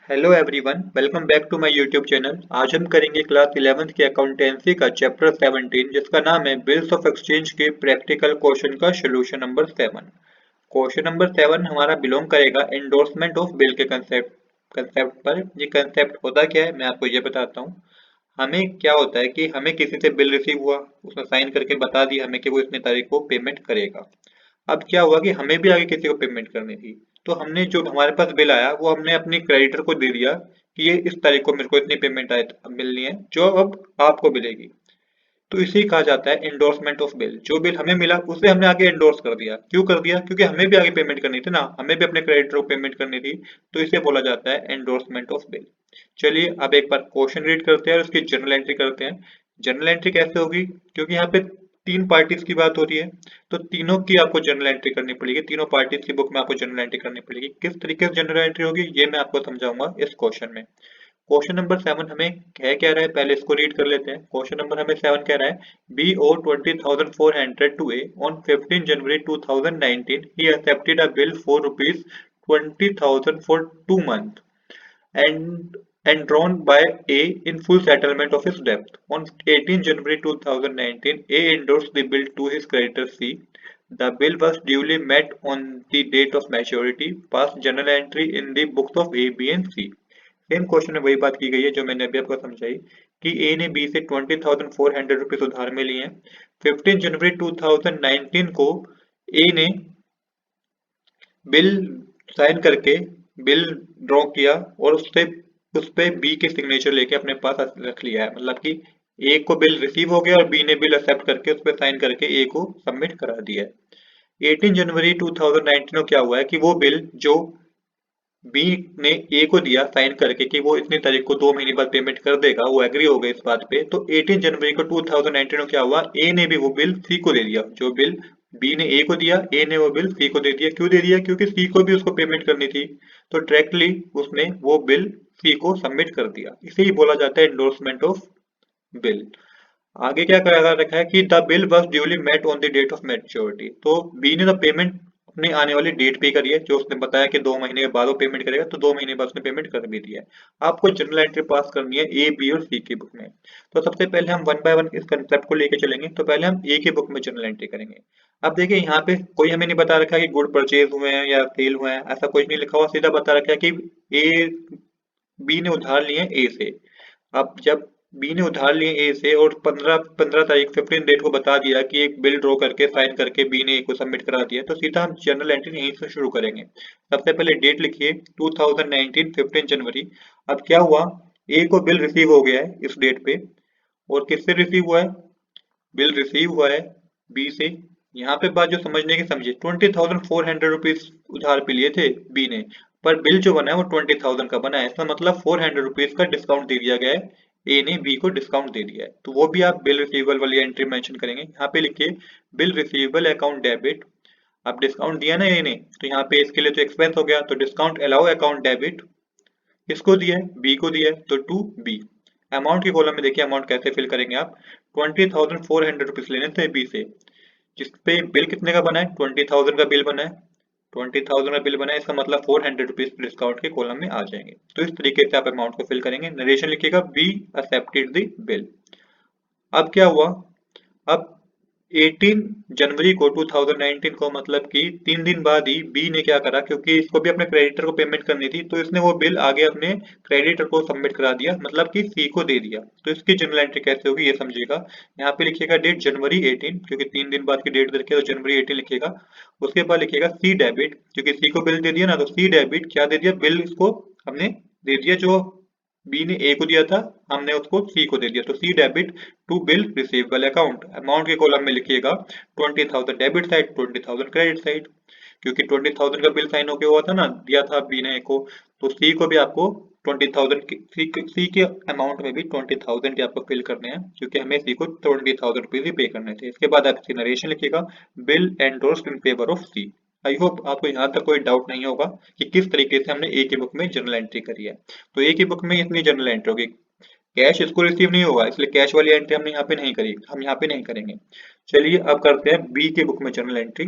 Hello everyone, welcome back to my YouTube channel. आज हम करेंगे क्लास 11th की अकाउंटेंसी का चैप्टर 17 जिसका नाम है बिल्स ऑफ एक्सचेंज के प्रैक्टिकल क्वेश्चन का सोल्यूशन नंबर 7। क्वेश्चन नंबर 7 हमारा बिलोंग करेगा एंडोर्समेंट ऑफ बिल के कंसेप्ट पर। ये कंसेप्ट होता क्या है मैं आपको ये बताता हूँ। हमें क्या होता है कि हमें किसी से बिल रिसीव हुआ, उसने साइन करके बता दिया हमें कि वो इतनी तारीख को पेमेंट करेगा। अब क्या हुआ कि हमें भी आगे किसी को पेमेंट करनी थी, तो हमने जो हमारे पास बिल आया वो हमने अपने क्रेडिटर को दे दिया कि ये इस तारीख को मेरे को इतनी पेमेंट आए मिलनी है जो अब आपको मिलेगी। तो इसे कहा जाता है एंडोर्समेंट ऑफ बिल। जो बिल हमें मिला उसे हमने आगे एंडोर्स कर दिया। क्यों कर दिया? क्योंकि हमें भी आगे पेमेंट करनी थी ना, हमें भी अपने क्रेडिटर को पेमेंट करनी थी। तो इसे बोला जाता है एंडोर्समेंट ऑफ बिल। चलिए अब एक बार क्वेश्चन रीड करते हैं और उसकी जर्नल एंट्री करते हैं। जर्नल एंट्री कैसे होगी? क्योंकि यहाँ पे तीन पार्टीज की बात हो रही है, तो तीनों की आपको जर्नल एंट्री करनी पड़ेगी। तीनों पार्टीज की बुक में आपको जर्नल एंट्री करनी पड़ेगी। किस तरीके से जर्नल एंट्री होगी ये मैं आपको समझाऊंगा इस क्वेश्चन में। क्वेश्चन नंबर 7 हमें कह रहा है, पहले इसको रीड कर लेते हैं। क्वेश्चन नंबर हमें 7 कह रहा है B owes 20,400 to A on 15 January 2019 he accepted a bill for rupees 20,000 for 2 months and drawn by A in full settlement of his debt. On 18 January 2019, A endorsed the bill to his creditor C. The bill was duly met on the date of maturity. Passed journal entry in the books of A, B and C. Same question में वही बात की गई है जो मैंने अभी आपको समझाई कि ए ने बी से 20,400 रुपीज उधार में लिए हैं। 15 जनवरी 2019 को ए ने बिल साइन करके बिल ड्रॉ किया और उस पे बी के सिग्नेचर लेके अपने पास रख लिया है। मतलब कि ए को बिल रिसीव हो गया और बी ने बिल एक्सेप्ट करके उस पे साइन करके ए को सबमिट करा दिया है। 18 जनवरी 2019 को क्या हुआ है कि वो बिल जो बी ने ए को दिया साइन करके कि वो इतनी तारीख को 2 महीने बाद पेमेंट कर देगा, वो एग्री हो गए इस बात पे। तो 18 जनवरी को 2019 में क्या हुआ, ए ने भी वो बिल सी को दे दिया। जो बिल बी ने ए को दिया, ए ने वो बिल सी को दे दिया। क्यों दे दिया? क्योंकि सी को भी उसको पेमेंट करनी थी। तो डायरेक्टली उसने वो बिल सी को सबमिट कर दिया। इसे ही बोला जाता है एंडोर्समेंट ऑफ बिल। आगे क्या करा रखा है कि the bill was duly met on the date of maturity. तो बी ने तो पेमेंट अपनी आने वाली डेट पे करी है, जो उसने बताया कि 2 महीने के बाद वो पेमेंट करेगा, तो 2 महीने बाद उसने पेमेंट कर भी दिया है। आपको जनरल एंट्री पास करनी है ए, बी और सी की बुक में। तो सबसे पहले हम वन बाय वन इस कंसेप्ट को लेके चलेंगे। तो पहले हम ए की बुक में जनरल एंट्री करेंगे। अब देखिए यहाँ पे कोई हमें नहीं बता रखा है कि गुड परचेज हुए हैं या सेल हुए हैं, ऐसा कुछ नहीं लिखा हुआ। सीधा बता रखा है कि ए बी ने उधार लिए ए से। अब जब बी ने उधार लिए ए से और 15 तारीख 15 डेट को बता दिया कि एक बिल ड्रॉ करके साइन करके बी ने ए को सबमिट करा दिया, तो सीधा हम जनरल एंट्री यहीं से शुरू करेंगे। सबसे पहले डेट लिखिए 2019 15 जनवरी। अब क्या हुआ, ए को बिल रिसीव हो गया है इस डेट पे। और किससे रिसीव हुआ है? बिल रिसीव हुआ है बी से। यहाँ पे बात जो समझने की समझिए, 20,400 रुपीज उधार पे लिए थे बी ने, पर बिल जो बना है वो 20,000 का बना है। इसका मतलब 400 रुपीज का डिस्काउंट दे दिया गया है। ए ने बी को डिस्काउंट दे दिया है, तो वो भी आप बिल रिसीवेबल वाली एंट्री मेंशन करेंगे। यहाँ पे लिखिए बिल रिसीवेबल अकाउंट डेबिट। अब डिस्काउंट दिया ना ए ने, तो यहाँ पे इसके लिए तो एक्सपेंस हो गया, तो डिस्काउंट अलाउ अकाउंट डेबिट किसको दिया है? बी को दिया है, तो टू बी। अमाउंट के कॉलम में देखिए अमाउंट कैसे फिल करेंगे आप। 20,400 रुपीज लेने थे बी से, जिसपे बिल कितने का बना है? 20,000 का बिल बना है। 20,000 का बिल बना है, इसका मतलब 400 रुपीज डिस्काउंट के कॉलम में आ जाएंगे। तो इस तरीके से आप अमाउंट को फिल करेंगे। नरेशन लिखिएगा बी एक्सेप्टेड द बिल। अब क्या हुआ, अब 18 जनवरी को 2019 को, मतलब कि 3 दिन बाद ही बी ने क्या करा, क्योंकि इसको भी अपने क्रेडिटर को पेमेंट करनी थी, तो इसने वो बिल आगे अपने क्रेडिटर को सबमिट करा दिया, मतलब कि सी को दे दिया। तो इसकी जनरल एंट्री कैसे होगी ये समझिएगा। यहाँ पे लिखिएगा डेट जनवरी 18, क्योंकि 3 दिन बाद की डेट दे रखी है, तो जनवरी 18 लिखिएगा। उसके बाद लिखिएगा सी डेबिट, क्योंकि सी को बिल दे दिया ना, तो सी डेबिट क्या दे दिया? बिल इसको हमने दे दिया, जो बी ने ए को दिया था हमने उसको सी को दे दिया। तो C debit to bill receivable account. Amount के कॉलम में लिखिएगा 20,000 डेबिट साइड, 20,000 क्रेडिट साइड। क्योंकि 20,000 का बिल साइन होके हुआ था ना, दिया था बी ने ए को, तो सी को भी आपको 20,000 सी के अमाउंट में भी 20,000 के आपको फिल करने हैं, क्योंकि हमें सी को 20,000 रुपीज ही पे करने थे। इसके बाद आप इसकी नरेशन लिखिएगा bill endorsed in favour of C. I hope आपको यहाँ तक कोई डाउट नहीं होगा कि किस तरीके से हमने ए की बुक में जर्नल एंट्री करी है। तो ए की बुक में इतनी जर्नल एंट्री होगी। कैश इसको रिसीव नहीं होगा, इसलिए कैश वाली एंट्री हमने यहाँ पे नहीं करी, हम यहाँ पे नहीं करेंगे। चलिए अब करते हैं बी की बुक में जर्नल एंट्री।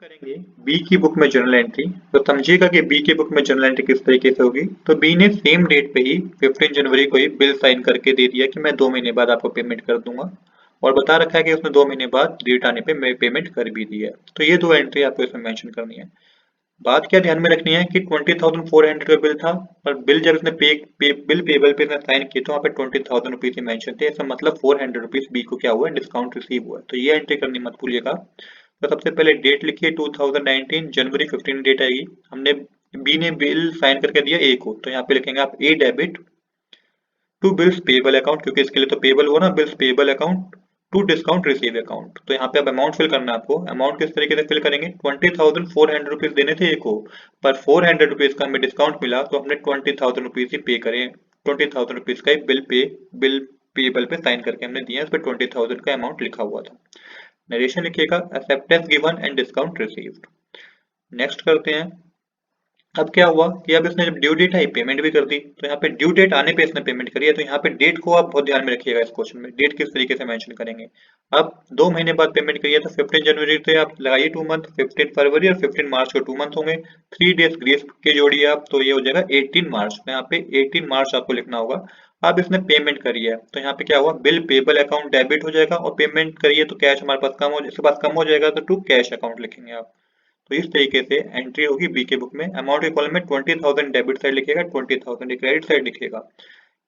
करेंगे बी की बुक में जर्नल एंट्री। तो समझिएगा कि बी की बुक में जर्नल एंट्री किस तरीके से होगी। तो बी ने सेम डेट पे ही 15 जनवरी को ही बिल साइन करके दे दिया कि मैं 2 महीने बाद आपको पेमेंट कर दूंगा, और बता रखा है कि उसने 2 महीने बाद डेट आने पे मैं पेमेंट कर भी दी है। तो ये दो एंट्री आपको इसमें मेंशन करनी है। बात क्या ध्यान में रखनी है कि 20,400 का बिल था, और बिल जब इसने बिल पेबल पे साइन किया तो वहाँ पे 20,000 रुपीज ही मेंशन थे। इसका मतलब 400 रुपीज बी को क्या हुआ है, डिस्काउंट रिसीव हुआ है। तो ये एंट्री करनी मत भूलिएगा। तो सबसे पहले डेट लिखिए 2019 जनवरी 15 डेट आएगी। हमने बी ने बिल साइन करके दिया ए को, तो यहाँ पे लिखेंगे आप A debit to bills payable account, क्योंकि इसके लिए तो पेबल हुआ ना, bills payable account to discount receive account. तो यहाँ पे अब अमाउंट फिल करना है आपको। अमाउंट किस तरीके से फिल करेंगे, 20,400 रुपीज देने थे ए को, पर 400 रुपीज का हमें डिस्काउंट मिला तो हमने 20,000 रुपीज ही पे करें। 20,000 रुपीज का बिल पेबल पे साइन करके हमने दिया, इस पे 20,000 का अमाउंट लिखा हुआ था। नरेशन लिखिएगा acceptance given and discount received. Next करते हैं। अब क्या हुआ कि अब इसने जब ड्यू डेट आई पेमेंट भी कर दी, तो यहाँ पे ड्यू डेट आने पे इसने पेमेंट करी है। तो यहाँ पे डेट को आप बहुत ध्यान में रखिएगा। इस क्वेश्चन में डेट किस तरीके से मेंशन करेंगे। अब 2 महीने बाद पेमेंट करी है तो 15 जनवरी से आप लगाइए 2 मंथ, 15 फरवरी और 15 मार्च को 2 मंथ होंगे। 3 डेज ग्रेस के जोड़िए आप, तो ये हो जाएगा 18 मार्च। तो यहाँ पे 18 मार्च आपको लिखना होगा। अब इसने पेमेंट करी है तो यहाँ पे क्या हुआ, बिल पेबल अकाउंट डेबिट हो जाएगा, और पेमेंट करिए तो कैश हमारे पास कम हो, इसके पास कम हो जाएगा तो टू कैश अकाउंट लिखेंगे आप। तो इस तरीके से एंट्री होगी बी के बुक में। अमाउंट के कॉलम में 20,000 डेबिट साइड लिखेगा, 20,000 क्रेडिट साइड लिखेगा।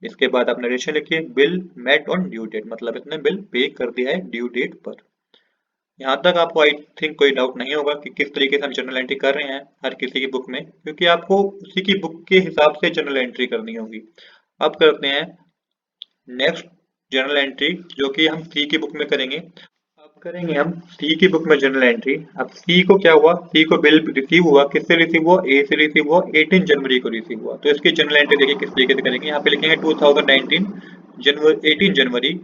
इसके बाद आप नरेशन लिखिए bill met on due date, मतलब इसने बिल पे कर दिया है ड्यू डेट पर। यहाँ तक आपको आई थिंक कोई डाउट नहीं होगा कि किस तरीके से हम जर्नल एंट्री कर रहे हैं हर किसी की बुक में, क्योंकि आपको उसी की बुक के हिसाब से जर्नल एंट्री करनी होगी। अब करते हैं नेक्स्ट जर्नल एंट्री, जो कि हम सी की बुक में करेंगे। अब करेंगे हम सी की बुक में जर्नल एंट्री। अब सी को क्या हुआ, सी को बिल रिसीव हुआ, किससे रिसीव हुआ, ए से रिसीव हुआ, 18 जनवरी को रिसीव हुआ। तो इसकी जर्नल एंट्री देखिए किस तरीके से करेंगे। यहाँ पे लिखेंगे 2019 जनवरी 18 जनवरी।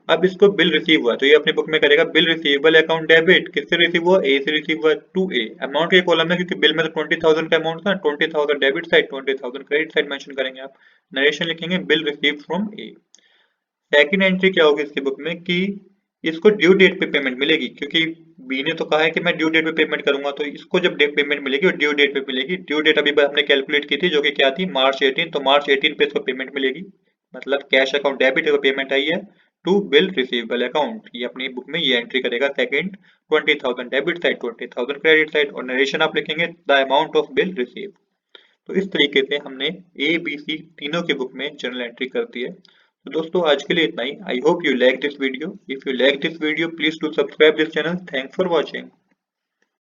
अब इसको बिल रिसीव हुआ तो ये अपनी बुक में करेगा बिल रिसीवेबल अकाउंट डेबिट, किससे रिसीव हुआ, ए से रिसीव हुआ, टू ए। अमाउंट के कॉलम में, क्योंकि बिल में तो 20,000 का अमाउंट था, 20,000 debit side 20,000 credit side mention करेंगे आप। नरेशन लिखेंगे bill receive from A. Second entry क्या होगी इसकी बुक में कि इसको ड्यू डेट पे पेमेंट मिलेगी, क्योंकि बी ने तो कहा है कि मैं ड्यू डेट पे पेमेंट करूंगा, तो इसको जब पेमेंट मिलेगी और ड्यू डेट पे मिलेगी। ड्यू डेट अभी हमने कैलकुलेट की थी जो कि क्या थी, मार्च 18। तो मार्च 18 पे इसको पेमेंट मिलेगी, मतलब कैश अकाउंट डेबिट है, पेमेंट आई है टू बिल रिसीवेबल अकाउंट। ये अपनी बुक में ये एंट्री करेगा second, 20,000 debit side 20,000 credit side, और नरेशन आप लिखेंगे the amount of bill receive. तो इस तरीके से हमने ए बी सी तीनों की बुक में जर्नल एंट्री कर दी है। तो दोस्तों आज के लिए इतना ही। I hope you like this video. If you like this video please do subscribe this channel. Thanks for watching.